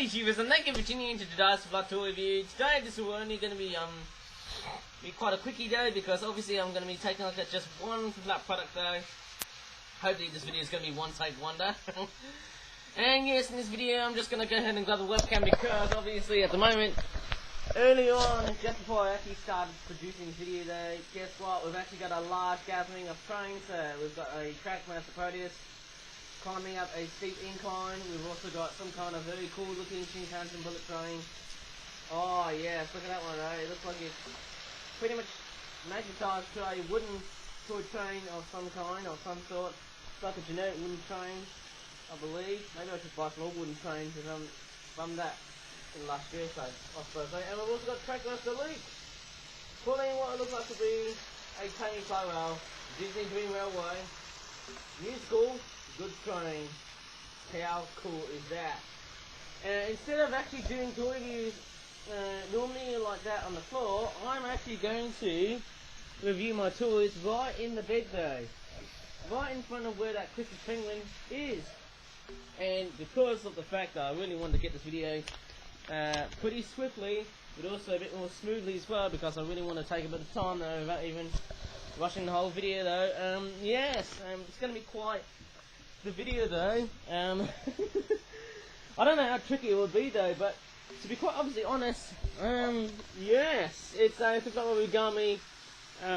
Hi YouTubers, and thank you for tuning in to today's flat tour review. Today this will only going to be quite a quickie though, because obviously I'm going to be taking a look at just one flat product though. Hopefully this video is going to be one take wonder. And yes, in this video I'm just going to go ahead and grab the webcam because obviously at the moment, early on, just before I actually started producing this video though, guess what, we've actually got a large gathering of trains. We've got a Trackmaster Proteus climbing up a steep incline. We've also got some kind of very cool looking Shinkansen bullet train. Oh yes, look at that one, right? It looks like it's pretty much magnetized to a wooden toy train of some kind, or some sort. It's like a generic wooden train, I believe. Maybe I should buy some more wooden trains because from that in last year, so I suppose. And we've also got Trackmaster Elite pulling what it looks like to be a tiny flywheel, Disney Dream Railway, new school. Good train. How cool is that? Instead of actually doing toy reviews normally like that on the floor, I'm actually going to review my toys right in the bed though. Right in front of where that Christmas penguin is. And because of the fact that I really wanted to get this video pretty swiftly, but also a bit more smoothly as well, because I really want to take a bit of time though without even rushing the whole video though. Yes, it's going to be quite the video though. I don't know how tricky it would be though, but to be quite obviously honest, yes, it's a Origami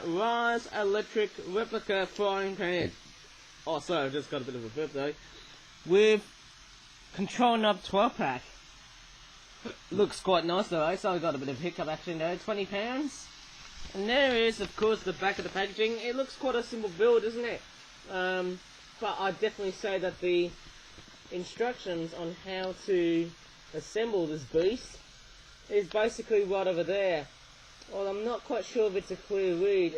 RAHS electric replica frying pan. Oh, sorry, I've just got a bit of a burp though. With control knob 12 pack. Looks quite nice though, so I got a bit of hiccup action though. £20. And there is, of course, the back of the packaging. It looks quite a simple build, isn't it? But I'd definitely say that the instructions on how to assemble this beast is basically right over there. Well, I'm not quite sure if it's a clear read.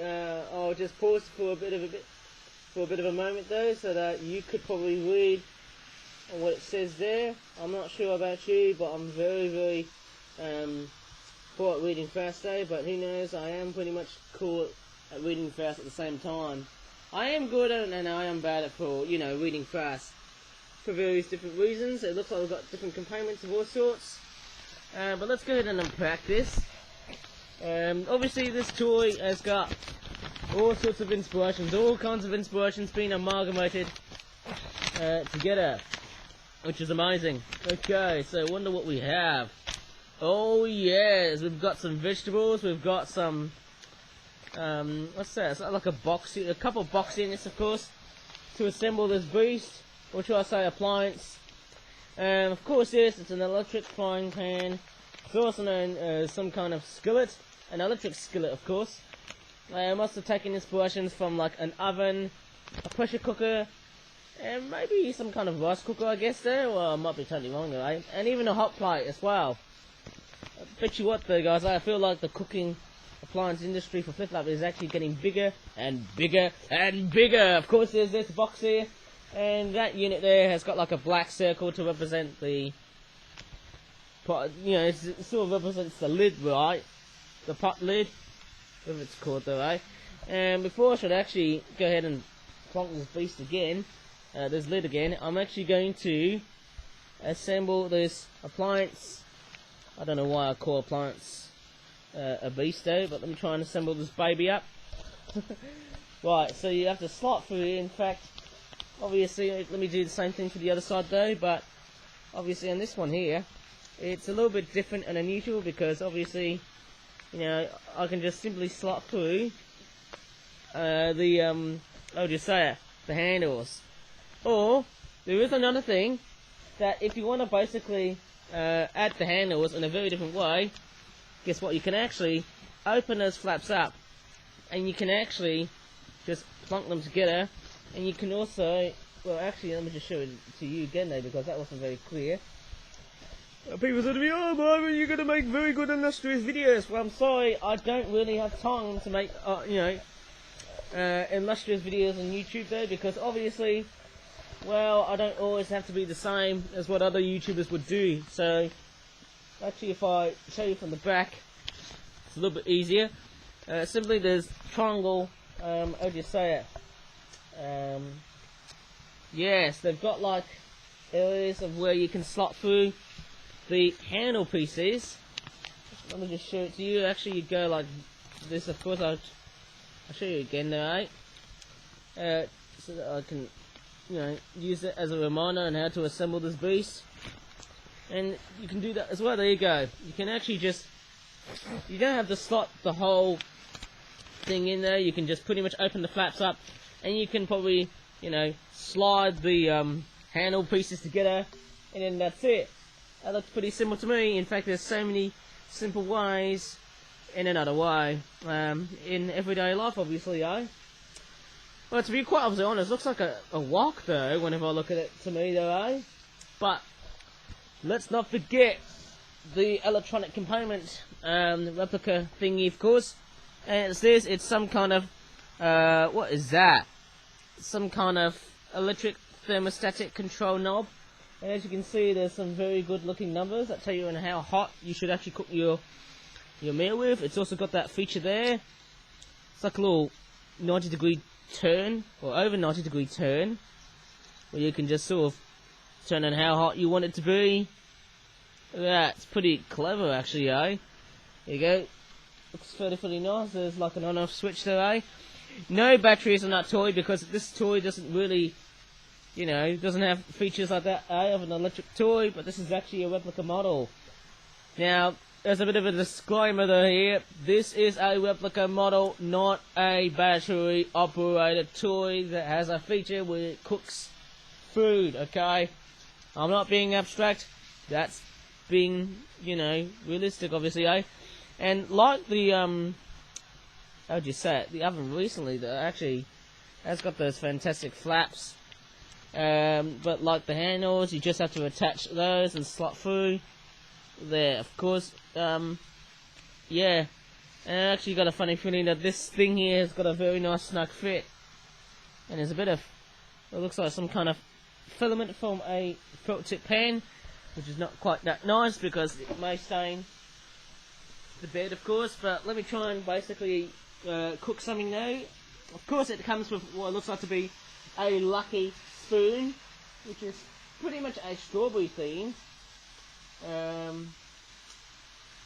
I'll just pause for a bit of a moment though, so that you could probably read what it says there. I'm not sure about you, but I'm very poor at reading fast though. But who knows? I am pretty much cool at reading fast at the same time. I am good at it and I am bad at reading fast for various different reasons. It looks like we've got different components of all sorts. But let's go ahead and unpack this. Obviously this toy has got all sorts of inspirations, all kinds of inspirations being amalgamated together, which is amazing. Okay, so I wonder what we have. Oh yes, we've got some vegetables, we've got some what's that? It's like a couple of box units, of course, to assemble this beast, or should I say appliance. Of course, yes, it's an electric frying pan. It's also known as some kind of skillet, an electric skillet, of course. I must have taken inspirations from like an oven, a pressure cooker, and maybe some kind of rice cooker, I guess there. Well, I might be totally wrong though, eh? And even a hot plate as well. I bet you what though, guys, I feel like the cooking appliance industry for flip-flop is actually getting bigger and bigger and bigger. Of course, there's this box here, and that unit there has got like a black circle to represent the, it sort of represents the lid, right? The pot lid, whatever it's called though, right? And before I should actually go ahead and plonk this beast again, this lid again, I'm actually going to assemble this appliance. I don't know why I call appliance a beast though, but let me try and assemble this baby up. Right, so you have to slot through here. In fact, obviously, let me do the same thing for the other side though, but obviously on this one here, it's a little bit different and unusual because obviously, I can just simply slot through the handles. Or, there is another thing, that if you want to basically add the handles in a very different way, guess what, you can actually open those flaps up and you can actually just plunk them together, and you can also, well actually let me just show it to you again though, because that wasn't very clear. People said to me, oh Marvin, you're going to make very good illustrious videos. Well, I'm sorry, I don't really have time to make illustrious videos on YouTube though, because obviously, well, I don't always have to be the same as what other YouTubers would do. So actually, if I show you from the back, it's a little bit easier. Simply there's triangle, how do you say it? Yes, they've got like areas of where you can slot through the handle pieces. Let me just show it to you. Actually, you go like this. Of course, I'll show you again, right? So that I can, use it as a reminder on how to assemble this beast. And you can do that as well. There you go. You can actually just, you don't have to slot the whole thing in there. You can just pretty much open the flaps up, and you can probably, slide the handle pieces together, and then that's it. That looks pretty simple to me. In fact, there's so many simple ways in another way in everyday life, obviously, eh? Well, to be quite obviously honest, looks like a wok though, whenever I look at it, to me though, eh? But let's not forget the electronic component, replica thingy, of course. And it says it's some kind of, what is that? Some kind of electric thermostatic control knob. And as you can see, there's some very good looking numbers that tell you how hot you should actually cook your meal with. It's also got that feature there. It's like a little 90-degree turn, or over 90-degree turn, where you can just sort of turn on how hot you want it to be. Look at that, it's pretty clever actually, eh? There you go. Looks fairly nice. There's like an on-off switch there, eh? No batteries on that toy, because this toy doesn't really, doesn't have features like that, of an electric toy, but this is actually a replica model. Now, there's a bit of a disclaimer though here. This is a replica model, not a battery operated toy that has a feature where it cooks food, okay? I'm not being abstract. That's being, realistic, obviously, eh? And like the, how'd you say it? The oven recently that actually has got those fantastic flaps. But like the handles, you just have to attach those and slot through. There, of course. Yeah. And I actually got a funny feeling that this thing here has got a very nice snug fit. And there's a bit of, it looks like some kind of filament from a felt tip pan, which is not quite that nice because it may stain the bed, of course. But let me try and basically cook something now. Of course, it comes with what looks like to be a lucky spoon, which is pretty much a strawberry theme.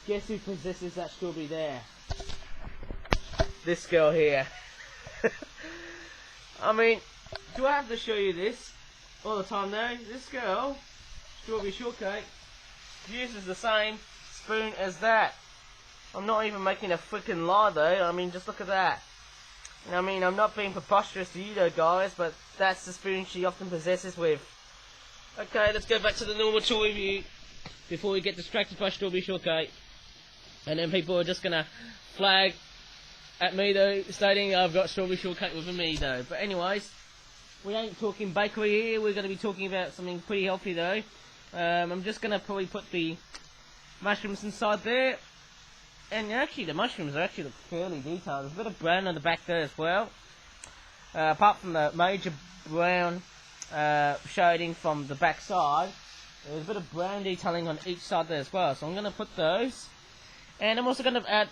Guess who possesses that strawberry there? This girl here. I mean, do I have to show you this all the time now? This girl, strawberry shortcake, uses the same spoon as that. I'm not even making a freaking lie though. I mean, just look at that. I mean, I'm not being preposterous to you though, guys, but that's the spoon she often possesses with. Okay, let's go back to the normal toy view before we get distracted by strawberry shortcake. And then people are just gonna flag at me though, stating I've got strawberry shortcake with me though. But anyways, we ain't talking bakery here, we're gonna be talking about something pretty healthy though. I'm just gonna probably put the mushrooms inside there. And actually the mushrooms are actually look fairly detailed. There's a bit of brown on the back there as well. Apart from the major brown shading from the back side, there's a bit of brown detailing on each side there as well. So I'm going to put those. And I'm also going to add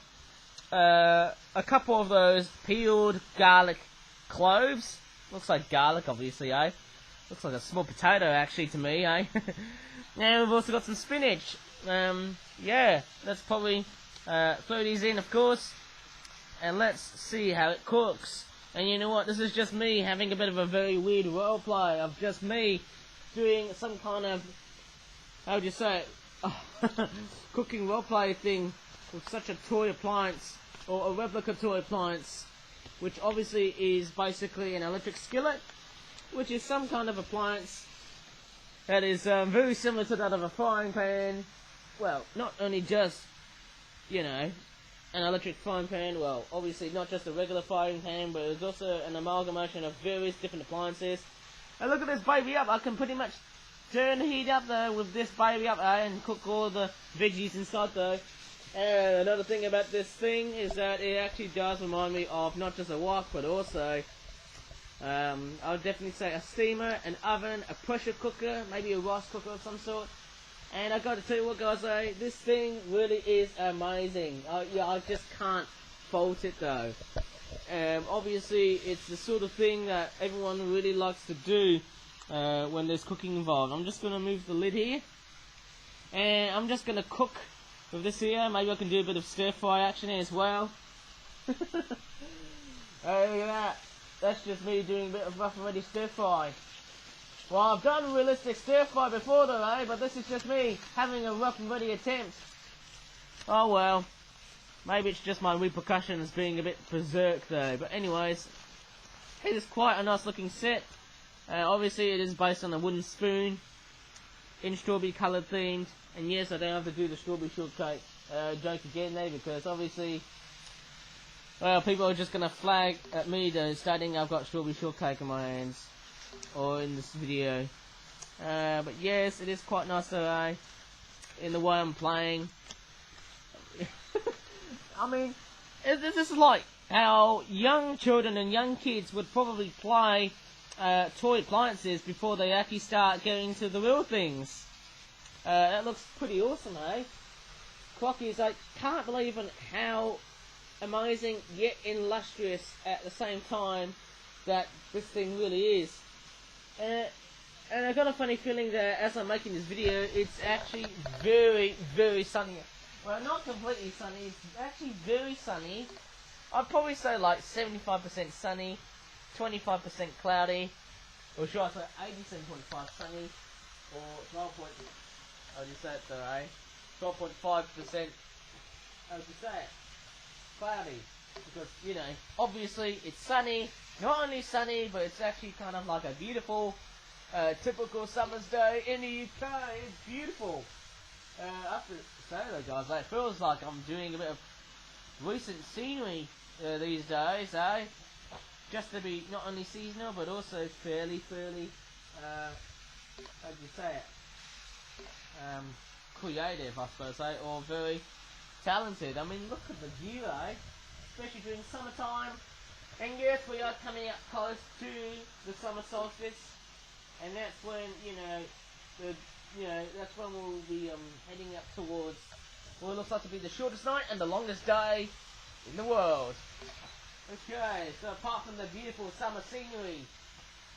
a couple of those peeled garlic cloves. Looks like garlic, obviously, eh? Looks like a small potato, actually, to me, eh? Now we've also got some spinach. Yeah, let's probably throw these in, of course. And let's see how it cooks. And you know what? This is just me having a bit of a very weird roleplay of just me doing some kind of, how would you say it, cooking roleplay thing with such a toy appliance, or a replica toy appliance, which obviously is basically an electric skillet, which is some kind of appliance that is very similar to that of a frying pan. Well, not only just, an electric frying pan, well, obviously not just a regular frying pan, but it's also an amalgamation of various different appliances. And look at this baby up, I can pretty much turn the heat up though with this baby up and cook all the veggies inside though. And another thing about this thing is that it actually does remind me of not just a wok, but also, I would definitely say a steamer, an oven, a pressure cooker, maybe a rice cooker of some sort. And I got to tell you what, guys, this thing really is amazing. I just can't fault it though. Obviously, it's the sort of thing that everyone really likes to do when there's cooking involved. I'm just going to move the lid here. And I'm just gonna cook with this here. Maybe I can do a bit of stir fry action as well. Oh, look at that. That's just me doing a bit of rough and ready stir fry. Well, I've done realistic stir fry before though, eh? But this is just me having a rough and ready attempt. Oh well. Maybe it's just my repercussions being a bit berserk though. But anyways, it is quite a nice looking set. Obviously it is based on a wooden spoon, in strawberry coloured themed. And yes, I don't have to do the strawberry shortcake joke again there, because obviously, well, people are just going to flag at me though, stating I've got strawberry shortcake in my hands, or in this video. But yes, it is quite nice though, eh? In the way I'm playing. I mean, this is like how young children and young kids would probably play toy appliances before they actually start getting into the real things. That looks pretty awesome, eh? Crockies, I can't believe in how amazing yet illustrious at the same time that this thing really is. And I got a funny feeling that as I'm making this video, it's actually very, very sunny. Well, not completely sunny, it's actually very sunny. I'd probably say like 75% sunny, 25% cloudy, or should I say 87.5 sunny, or 12. How do you say it though, eh? 12.5%, how do you say it? Cloudy. Because, you know, obviously it's sunny, not only sunny, but it's actually kind of like a beautiful, typical summer's day in the UK. It's beautiful. I have to say though, guys, it feels like I'm doing a bit of recent scenery these days, eh? Just to be not only seasonal, but also fairly, how do you say it? Creative, I suppose, eh? Or very talented. I mean, look at the view, eh? Especially during summertime. And yes, we are coming up close to the summer solstice, and that's when, that's when we'll be heading up towards what looks like to be the shortest night and the longest day in the world. Okay, so apart from the beautiful summer scenery,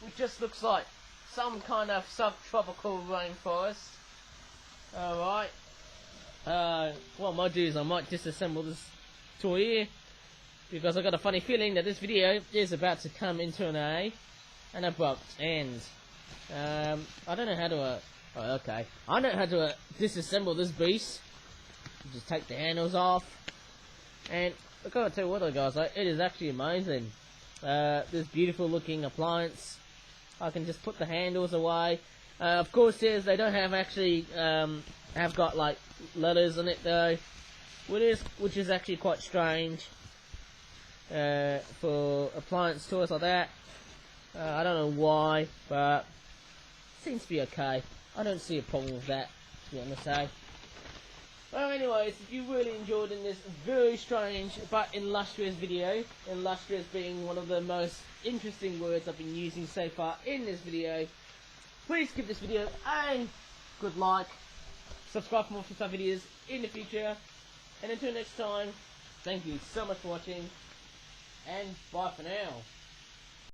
which just looks like some kind of subtropical rainforest. Alright. What I might do is I might disassemble this toy here, because I got a funny feeling that this video is about to come into an abrupt end. I don't know how to I know how to disassemble this beast. Just take the handles off, and I gotta tell you what though, guys, it is actually amazing. This beautiful looking appliance. I can just put the handles away. Of course, yes, they don't have actually have got like letters on it though, which is actually quite strange for appliance toys like that. I don't know why, but it seems to be okay. I don't see a problem with that, to be honest, eh? Well, anyways, if you really enjoyed in this very strange but illustrious video, illustrious being one of the most interesting words I've been using so far in this video, please give this video a good like, subscribe for more future videos in the future, and until next time, thank you so much for watching, and bye for now.